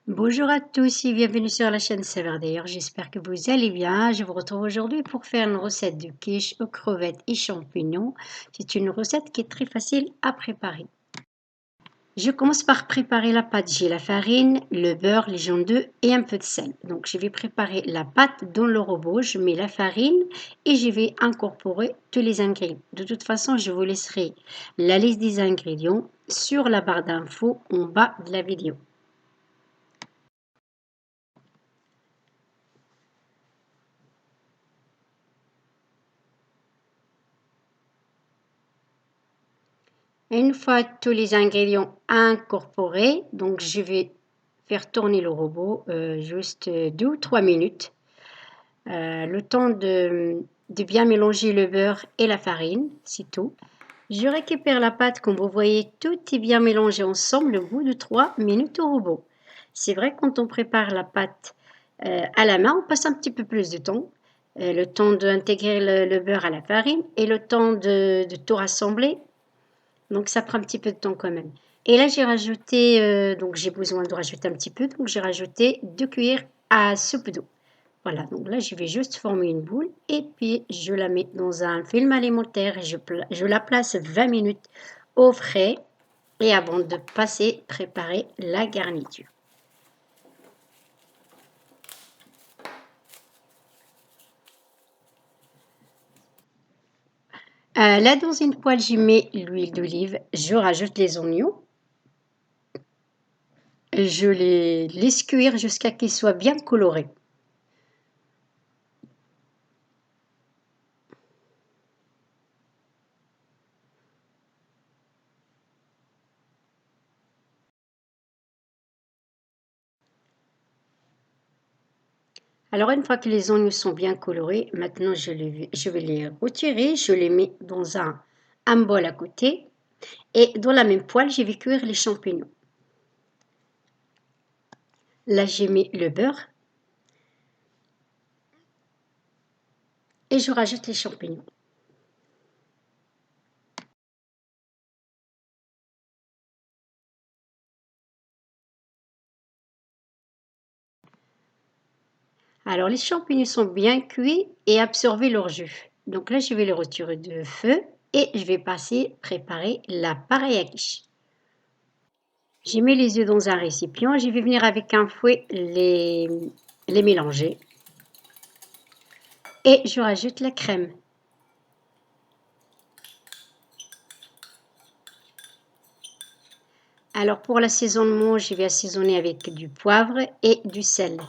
Bonjour à tous et bienvenue sur la chaîne Saveur d'ailleurs, j'espère que vous allez bien. Je vous retrouve aujourd'hui pour faire une recette de quiche aux crevettes et champignons. C'est une recette qui est très facile à préparer. Je commence par préparer la pâte. J'ai la farine, le beurre, les jaunes d'œufs et un peu de sel. Donc je vais préparer la pâte dans le robot, je mets la farine et je vais incorporer tous les ingrédients. De toute façon, je vous laisserai la liste des ingrédients sur la barre d'infos en bas de la vidéo. Une fois tous les ingrédients incorporés, donc je vais faire tourner le robot juste 2 ou 3 minutes. Le temps de bien mélanger le beurre et la farine, c'est tout. Je récupère la pâte, comme vous voyez, tout est bien mélangé ensemble au bout de 3 minutes au robot. C'est vrai, quand on prépare la pâte à la main, on passe un petit peu plus de temps. Le temps d'intégrer le beurre à la farine et le temps de tout rassembler. Donc ça prend un petit peu de temps quand même. Et là j'ai rajouté, donc j'ai besoin de rajouter un petit peu, donc j'ai rajouté 2 cuillères à soupe d'eau. Voilà, donc là je vais juste former une boule et puis je la mets dans un film alimentaire et je la place 20 minutes au frais et avant de passer préparer la garniture. Là dans une poêle, j'y mets l'huile d'olive, je rajoute les oignons, je les laisse cuire jusqu'à qu'ils soient bien colorés. Alors une fois que les oignons sont bien colorés, maintenant je vais les retirer, je les mets dans un bol à côté et dans la même poêle, je vais cuire les champignons. Là, j'ai mis le beurre et je rajoute les champignons. Alors les champignons sont bien cuits et absorbé leur jus. Donc là, je vais les retirer de feu et je vais passer préparer la pareille à quiche. J'ai mis les œufs dans un récipient, je vais venir avec un fouet les mélanger et je rajoute la crème. Alors pour l'assaisonnement, je vais assaisonner avec du poivre et du sel.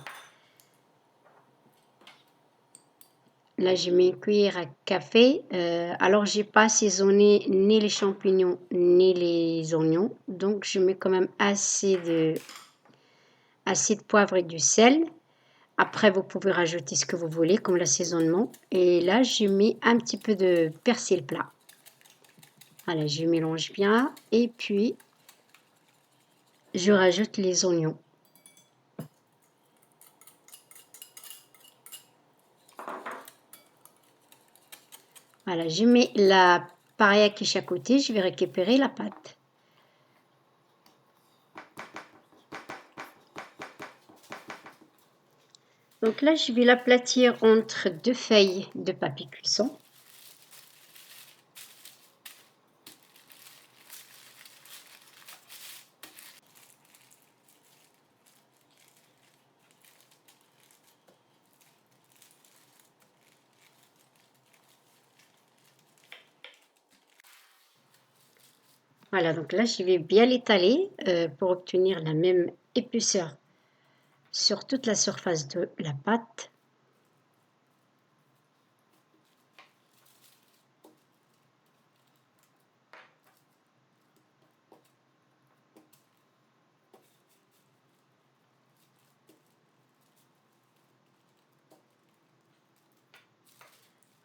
Là, j'ai mis une cuillère à café. Alors, j'ai pas assaisonné ni les champignons ni les oignons. Donc, je mets quand même assez de poivre et du sel. Après, vous pouvez rajouter ce que vous voulez comme l'assaisonnement. Et là, j'ai mis un petit peu de persil plat. Voilà, je mélange bien. Et puis, je rajoute les oignons. Voilà, je mets la pareille à quiche à côté, je vais récupérer la pâte. Donc là, je vais l'aplatir entre deux feuilles de papier cuisson. Voilà, donc là, je vais bien l'étaler pour obtenir la même épaisseur sur toute la surface de la pâte.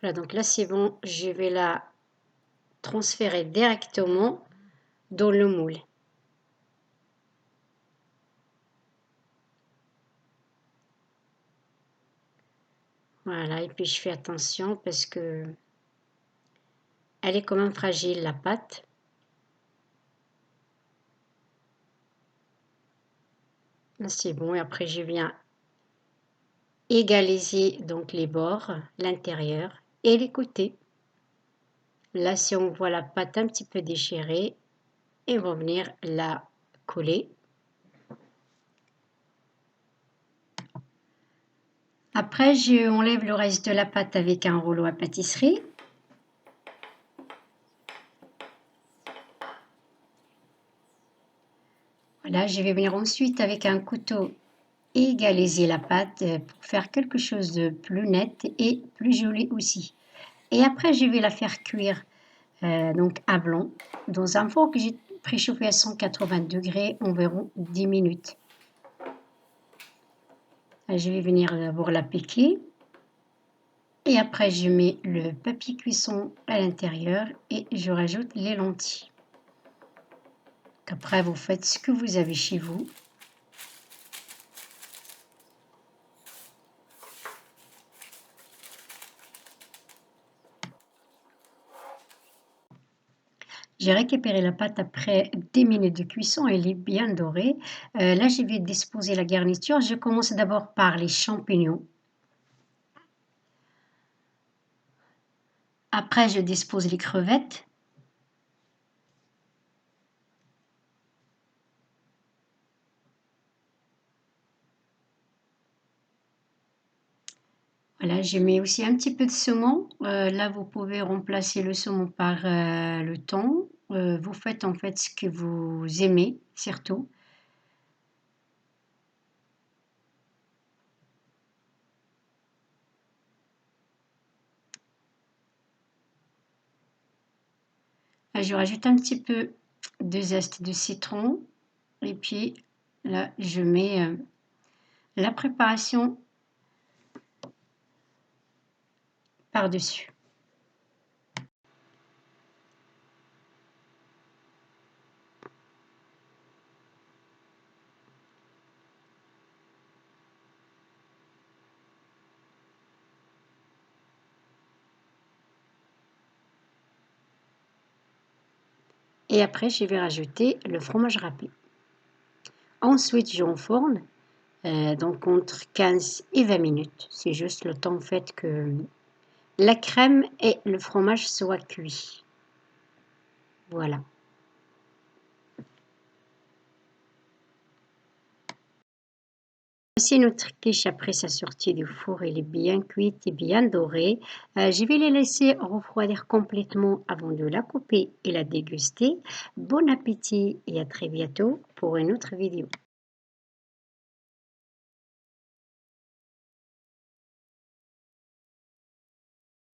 Voilà, donc là, c'est bon, je vais la transférer directement dans le moule. Voilà, et puis je fais attention parce que elle est quand même fragile, la pâte. Là, c'est bon. Et après, je viens égaliser donc les bords, l'intérieur et les côtés. Là, si on voit la pâte un petit peu déchirée, et on va venir la coller. Après, je enlève le reste de la pâte avec un rouleau à pâtisserie. Voilà, je vais venir ensuite avec un couteau égaliser la pâte pour faire quelque chose de plus net et plus joli aussi. Et après, je vais la faire cuire donc à blanc dans un four que j'ai préchauffé à 180 degrés environ 10 minutes. Je vais venir d'abord la piquer et après je mets le papier cuisson à l'intérieur et je rajoute les lentilles. Après, vous faites ce que vous avez chez vous. J'ai récupéré la pâte après 10 minutes de cuisson, elle est bien dorée. Là, je vais disposer la garniture. Je commence d'abord par les champignons. Après, je dispose les crevettes. Voilà, je mets aussi un petit peu de saumon. Là, vous pouvez remplacer le saumon par le thon. Vous faites en fait ce que vous aimez, surtout. Là, je rajoute un petit peu de zeste de citron. Et puis là, je mets la préparation par-dessus. Et après, je vais rajouter le fromage râpé. Ensuite, j'enfourne donc entre 15 et 20 minutes. C'est juste le temps en fait que la crème et le fromage soient cuits. Voilà. Voici notre quiche après sa sortie du four. Elle est bien cuite et bien dorée. Je vais les laisser refroidir complètement avant de la couper et la déguster. Bon appétit et à très bientôt pour une autre vidéo.